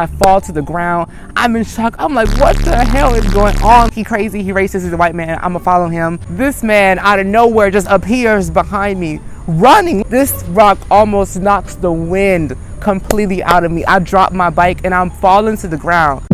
I fall to the ground. I'm in shock. I'm like, what the hell is going on? He crazy, he racist, he's a white man. I'ma follow him. This man out of nowhere just appears behind me, running. This rock almost knocks the wind completely out of me. I drop my bike and I'm falling to the ground.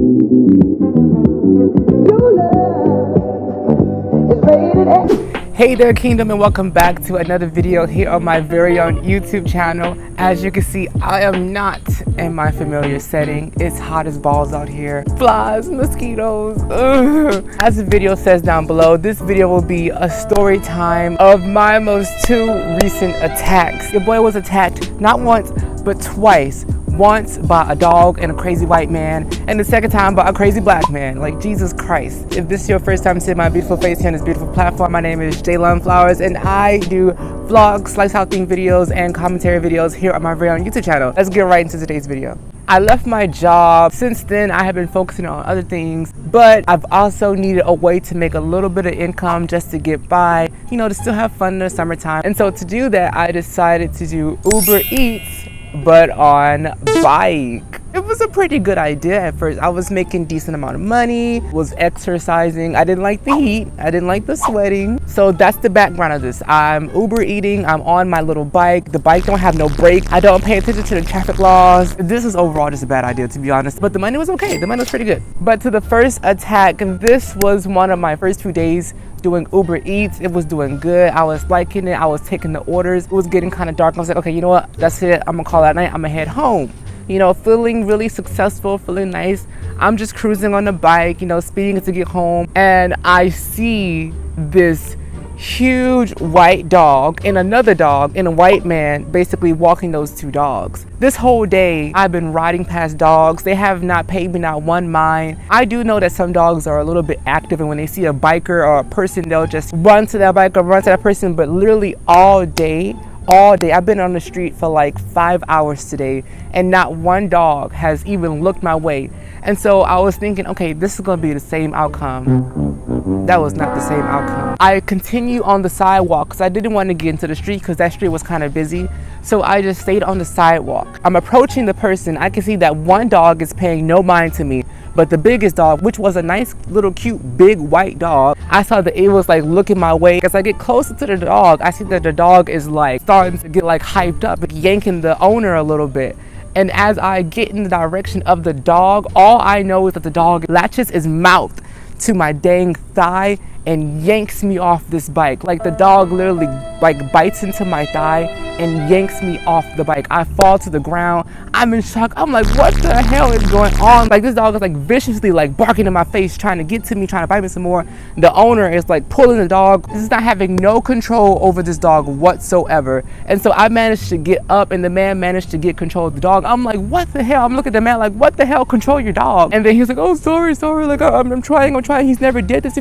Hey there, Kingdom, and welcome back to another video here on my very own YouTube channel. As you can see, I am not in my familiar setting. It's hot as balls out here. Flies, mosquitoes. Ugh. As the video says down below, this video will be a story time of my most two recent attacks. Your boy was attacked not once, but twice. Once by a dog and a crazy white man, and the second time by a crazy black man. Like, Jesus Christ. If this is your first time seeing my beautiful face here on this beautiful platform, my name is Jaylon Flowers, and I do vlogs, lifestyle themed videos, and commentary videos here on my very own YouTube channel. Let's get right into today's video. I left my job. Since then, I have been focusing on other things, but I've also needed a way to make a little bit of income just to get by, you know, to still have fun in the summertime. And so to do that, I decided to do Uber Eats, but on bike. It was a pretty good idea at first. I was making decent amount of money, was exercising. I didn't like the heat, I didn't like the sweating. So that's the background of this. I'm Uber eating, I'm on my little bike. The bike don't have no brake. I don't pay attention to the traffic laws. This is overall just a bad idea, to be honest, but the money was okay. The money was pretty good. But to the first attack, this was one of my first few days doing Uber Eats. It was doing good. I was liking it. I was taking the orders. It was getting kind of dark. I was like, okay, you know what? That's it. I'm gonna call it at night. I'm gonna head home. You know, feeling really successful, feeling nice. I'm just cruising on the bike, you know, speeding to get home. And I see this huge white dog and another dog and a white man basically walking those two dogs. This whole day I've been riding past dogs. They have not paid me not one mind. I do know that some dogs are a little bit active, and when they see a biker or a person, they'll just run to that bike or run to that person. But literally all day I've been on the street for like 5 hours today, and not one dog has even looked my way. And so I was thinking, okay, this is gonna be the same outcome. That was not the same outcome. I continue on the sidewalk because I didn't want to get into the street because that street was kind of busy. So I just stayed on the sidewalk. I'm approaching the person. I can see that one dog is paying no mind to me, but the biggest dog, which was a nice little cute big white dog, I saw that it was like looking my way. As I get closer to the dog, I see that the dog is like starting to get like hyped up, like yanking the owner a little bit. And as I get in the direction of the dog, all I know is that the dog latches his mouth to my dang thigh and yanks me off this bike. Like, the dog literally like bites into my thigh and yanks me off the bike. I fall to the ground. I'm in shock. I'm like, what the hell is going on? Like, this dog is like viciously like barking in my face, trying to get to me, trying to bite me some more. The owner is like pulling the dog. This is not having no control over this dog whatsoever. And so I managed to get up, and the man managed to get control of the dog. I'm like, what the hell? I'm looking at the man like, what the hell? Control your dog. And then he's like, oh, sorry. Like, I'm trying. He's never did this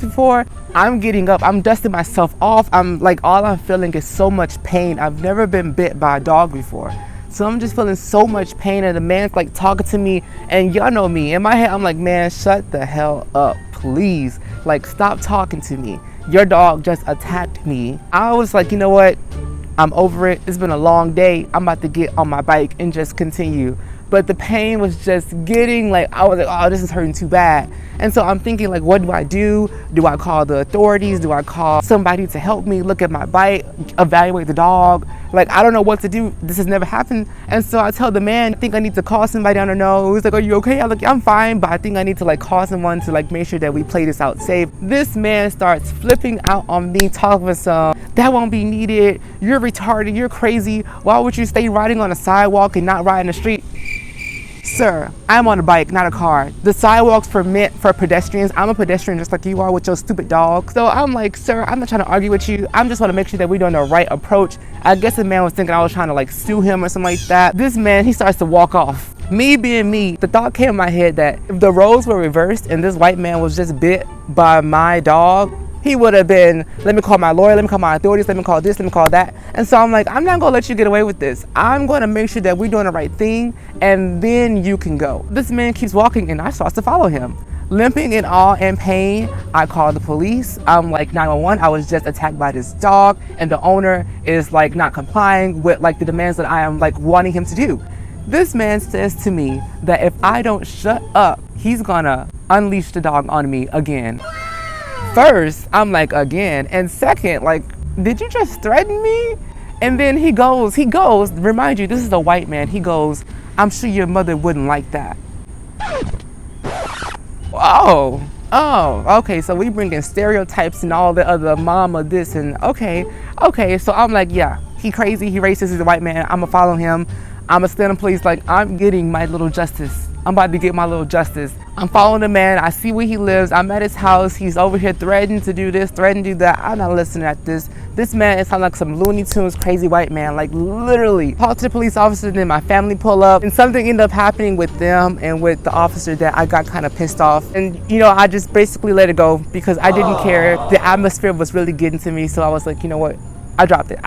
before. I'm getting up. I'm dusting myself off. I'm like, all I'm feeling is so much pain. I've never been bit by a dog before. So I'm just feeling so much pain, and the man's like talking to me, and y'all know me. In my head, I'm like, man, shut the hell up, please. Like, stop talking to me. Your dog just attacked me. I was like, you know what? I'm over it. It's been a long day. I'm about to get on my bike and just continue. But the pain was just getting like, I was like, oh, this is hurting too bad. And so I'm thinking, like, what do I do? Do I call the authorities? Do I call somebody to help me look at my bike, evaluate the dog? Like, I don't know what to do. This has never happened. And so I tell the man, I think I need to call somebody. I don't know. He's like, are you okay? I'm like, I'm fine, but I think I need to like call someone to like make sure that we play this out safe. This man starts flipping out on me, talking some, that won't be needed. You're retarded. You're crazy. Why would you stay riding on a sidewalk and not ride in the street? Sir, I'm on a bike, not a car. The sidewalks are meant for pedestrians. I'm a pedestrian just like you are with your stupid dog. So I'm like, sir, I'm not trying to argue with you. I'm just want to make sure that we're doing the right approach. I guess the man was thinking I was trying to like sue him or something like that. This man, he starts to walk off. Me being me, the thought came in my head that if the roles were reversed and this white man was just bit by my dog, he would have been, let me call my lawyer, let me call my authorities, let me call this, let me call that. And so I'm like, I'm not gonna let you get away with this. I'm gonna make sure that we're doing the right thing, and then you can go. This man keeps walking, and I start to follow him. Limping in awe and pain, I call the police. I'm like 911, I was just attacked by this dog, and the owner is like not complying with like the demands that I am like wanting him to do. This man says to me that if I don't shut up, he's gonna unleash the dog on me again. First, I'm like, again? And second, like, did you just threaten me? And then he goes, remind you, this is a white man. He goes, I'm sure your mother wouldn't like that. Oh, okay, so we bring in stereotypes and all the other mama this and okay. So I'm like, yeah, he crazy, he racist, he's a white man. I'ma follow him. I'ma stand in place like I'm getting my little justice. I'm about to get my little justice. I'm following the man. I see where he lives. I'm at his house. He's over here threatening to do this, threatening to do that. I'm not listening at this. This man is sounding like some Looney Tunes crazy white man. Like literally. Talk to the police officer, then my family pull up. And something ended up happening with them and with the officer that I got kind of pissed off. And you know, I just basically let it go because I didn't care. The atmosphere was really getting to me. So I was like, you know what? I dropped it.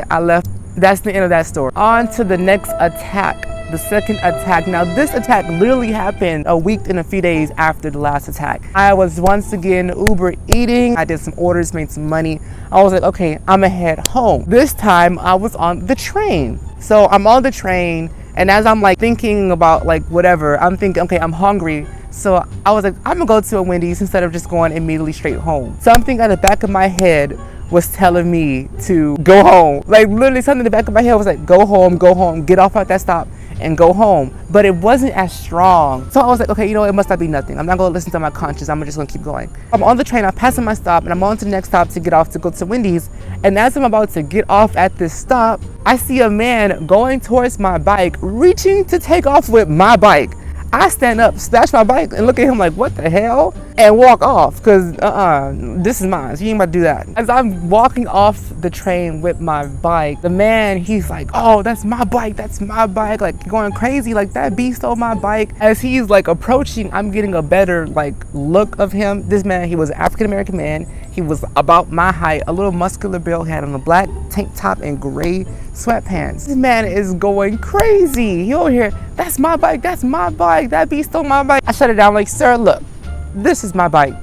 I left. That's the end of that story. On to the next attack. The second attack. Now this attack literally happened a week and a few days after the last attack. I was once again Uber eating. I did some orders, made some money. I was like, okay, I'm gonna head home. This time I was on the train. So I'm on the train, and as I'm like thinking about like whatever, I'm thinking, okay, I'm hungry. So I was like, I'm gonna go to a Wendy's instead of just going immediately straight home. Something at the back of my head was telling me to go home. Like literally something in the back of my head was like, go home, get off at that stop and go home. But it wasn't as strong. So I was like, okay, you know, it must not be nothing. I'm not gonna listen to my conscience. I'm just gonna keep going. I'm on the train, I'm passing my stop, and I'm on to the next stop to get off to go to Wendy's. And as I'm about to get off at this stop, I see a man going towards my bike, reaching to take off with my bike. I stand up, snatch my bike, and look at him like, what the hell? And walk off, because this is mine, so you ain't about to do that. As I'm walking off the train with my bike, the man, he's like, oh, that's my bike, like going crazy, like that beast stole my bike. As he's like approaching, I'm getting a better like look of him. This man, he was an African-American man. He was about my height, a little muscular build, had on a black tank top and gray sweatpants. This man is going crazy. He over here, that's my bike, that beast stole my bike. I shut it down like, sir, look, this is my bike.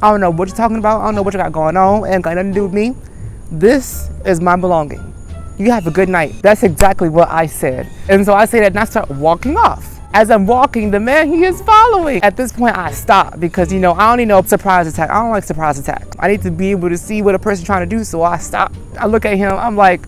I don't know what you're talking about. I don't know what you got going on. It ain't got nothing to do with me. This is my belonging. You have a good night. That's exactly what I said. And so I say that and I start walking off. As I'm walking, the man, he is following. At this point, I stop because, you know, I only know surprise attack. I don't like surprise attack. I need to be able to see what a person's trying to do, so I stop. I look at him, I'm like,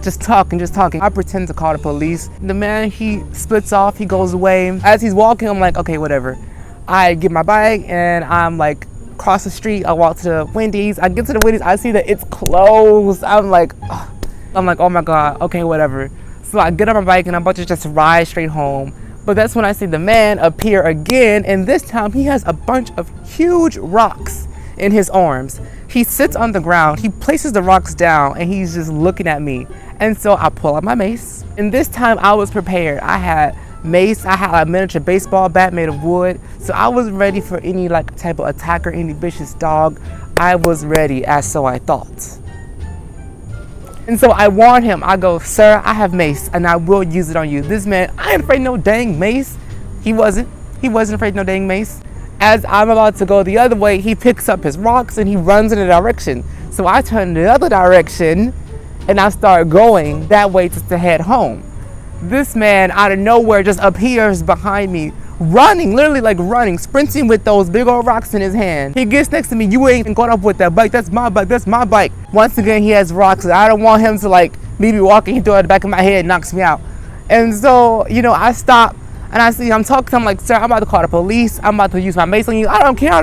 just talking. I pretend to call the police. The man, he splits off, he goes away. As he's walking, I'm like, okay, whatever. I get my bike and I'm like, cross the street, I walk to Wendy's. I get to the Wendy's, I see that it's closed. I'm like, oh my God, okay, whatever. So I get on my bike and I'm about to just ride straight home. But that's when I see the man appear again, and this time he has a bunch of huge rocks in his arms. He sits on the ground, he places the rocks down, and he's just looking at me. And so I pull out my mace, and this time I was prepared. I had mace, I had a miniature baseball bat made of wood, so I was ready for any like type of attacker, any vicious dog. I was ready, as so I thought. And so I warned him, I go, sir, I have mace and I will use it on you. This man, I ain't afraid of no dang mace. He wasn't afraid of no dang mace. As I'm about to go the other way, he picks up his rocks and he runs in a direction. So I turn the other direction and I start going that way just to head home. This man out of nowhere just appears behind me, running, literally like running, sprinting with those big old rocks in his hand. He gets next to me, you ain't going up with that bike, that's my bike. Once again, he has rocks. I don't want him to like, me be walking, he throw it at the back of my head, knocks me out. And so, you know, I stop and I see, I'm talking to him like, sir, I'm about to call the police. I'm about to use my mace on you. I don't care.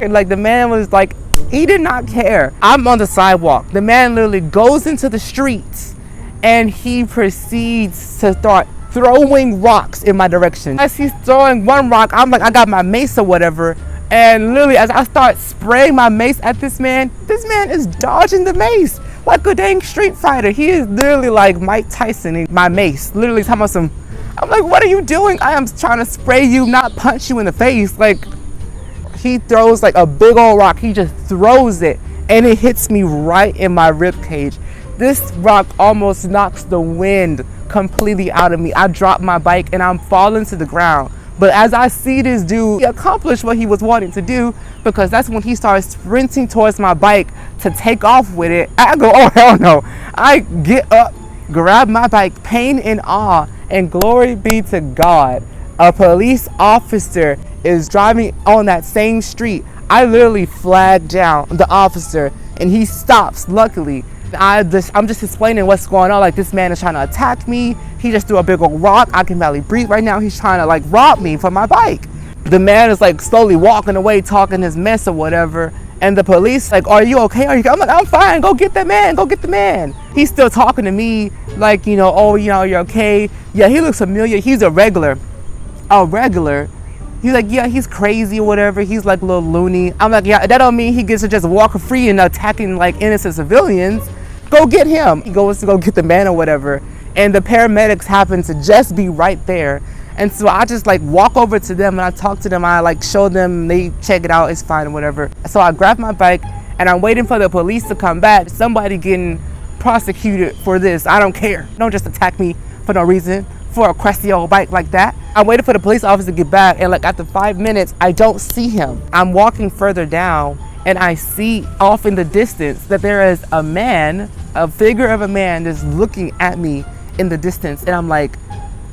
Like the man was like, he did not care. I'm on the sidewalk. The man literally goes into the streets and he proceeds to start throwing rocks in my direction. As he's throwing one rock, I'm like, I got my mace or whatever. And literally, as I start spraying my mace at this man is dodging the mace like a dang street fighter. He is literally like Mike Tyson in my mace. Literally talking about some, I'm like, what are you doing? I am trying to spray you, not punch you in the face. Like, he throws like a big old rock. He just throws it and it hits me right in my rib cage. This rock almost knocks the wind completely out of me. I drop my bike and I'm falling to the ground. But as I see this dude, he accomplished what he was wanting to do, because that's when he starts sprinting towards my bike to take off with it. I go, oh hell no. I get up, grab my bike, pain and awe, And glory be to God, a police officer is driving on that same street. I literally flagged down the officer and he stops, luckily. I'm just explaining what's going on. Like, this man is trying to attack me. He just threw a big old rock. I can barely breathe right now. He's trying to like rob me for my bike. The man is like slowly walking away, talking his mess or whatever. And the police like, are you okay? I'm like, I'm fine. Go get that man. Go get the man. He's still talking to me like, you know, oh, you know, you're okay. Yeah, he looks familiar. He's a regular. He's like, yeah, he's crazy or whatever. He's like a little loony. I'm like, yeah, that don't mean he gets to just walk free and attacking like innocent civilians. Go get him. He goes to go get the man or whatever. And the paramedics happen to just be right there. And so I just like walk over to them and I talk to them. I like show them, they check it out, it's fine or whatever. So I grab my bike and I'm waiting for the police to come back. Somebody getting prosecuted for this. I don't care. Don't just attack me for no reason for a crusty old bike like that. I waited for the police officer to get back, and like after 5 minutes, I don't see him. I'm walking further down and I see off in the distance that there is a man, a figure of a man that's looking at me in the distance. And I'm like,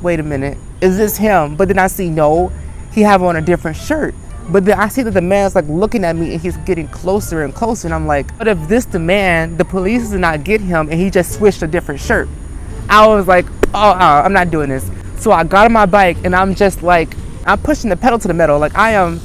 wait a minute, is this him? But then I see, no, he have on a different shirt. But then I see that the man's like looking at me and he's getting closer and closer. And I'm like, what if this the man, the police did not get him and he just switched a different shirt? I was like, oh, I'm not doing this. So I got on my bike and I'm just like, I'm pushing the pedal to the metal. Like I'm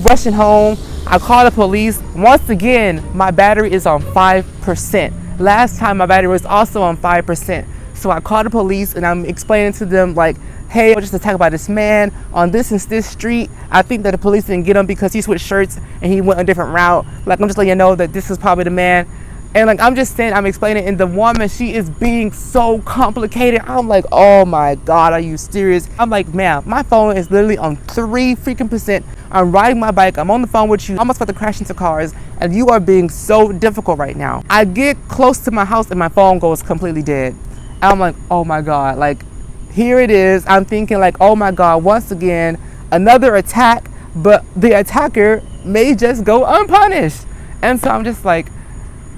rushing home. I call the police. Once again, my battery is on 5%. Last time my battery was also on 5%. So I called the police and I'm explaining to them like, hey, I was just attacked by this man on this and this street. I think that the police didn't get him because he switched shirts and he went a different route. Like, I'm just letting you know that this is probably the man. And like, I'm just saying, I'm explaining, and the woman, she is being so complicated. I'm like, oh my God, are you serious? I'm like, ma'am, my phone is literally on 3 freaking percent. I'm riding my bike. I'm on the phone with you. I'm almost about to crash into cars. And you are being so difficult right now. I get close to my house and my phone goes completely dead. And I'm like, oh my God, like, here it is. I'm thinking like, oh my God, once again, another attack, but the attacker may just go unpunished. And so I'm just like,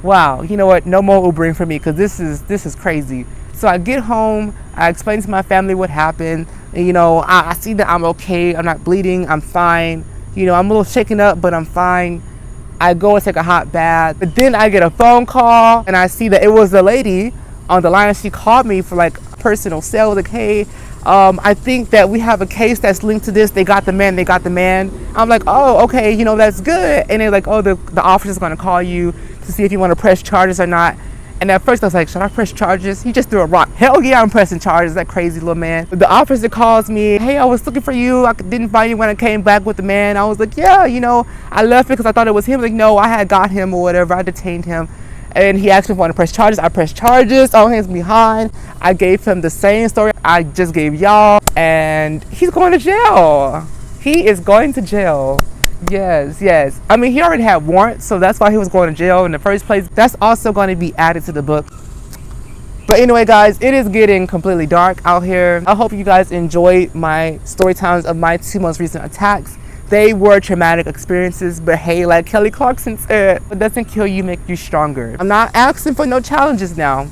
wow, you know what? No more Ubering for me, because this is crazy. So I get home, I explain to my family what happened. And, you know, I see that I'm okay. I'm not bleeding. I'm fine. You know, I'm a little shaken up, but I'm fine. I go and take a hot bath. But then I get a phone call and I see that it was the lady on the line. She called me for like personal sale. Like, hey, I think that we have a case that's linked to this. They got the man. I'm like, oh, okay, you know, that's good. And they're like, oh, the officer's going to call you to see if you want to press charges or not. And at first I was like, should I press charges? He just threw a rock. Hell yeah, I'm pressing charges, that crazy little man. But the officer calls me, hey, I was looking for you. I didn't find you when I came back with the man. I was like, yeah, you know, I left it because I thought it was him. Like, no, I had got him or whatever. I detained him. And he asked me if I want to press charges. I pressed charges, all hands behind. I gave him the same story I just gave y'all. And he's going to jail. He is going to jail. Yes. I mean, he already had warrants, so that's why he was going to jail in the first place. That's also going to be added to the book. But anyway, guys, it is getting completely dark out here. I hope you guys enjoyed my story times of my 2 most recent attacks. They were traumatic experiences, but hey, like Kelly Clarkson said, what doesn't kill you make you stronger. I'm not asking for no challenges now.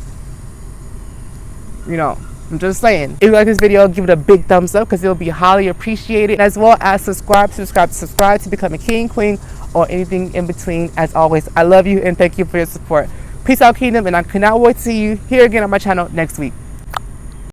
You know, I'm just saying. If you like this video, give it a big thumbs up because it'll be highly appreciated. As well as subscribe to become a king, queen, or anything in between. As always, I love you and thank you for your support. Peace out, Kingdom, and I cannot wait to see you here again on my channel next week.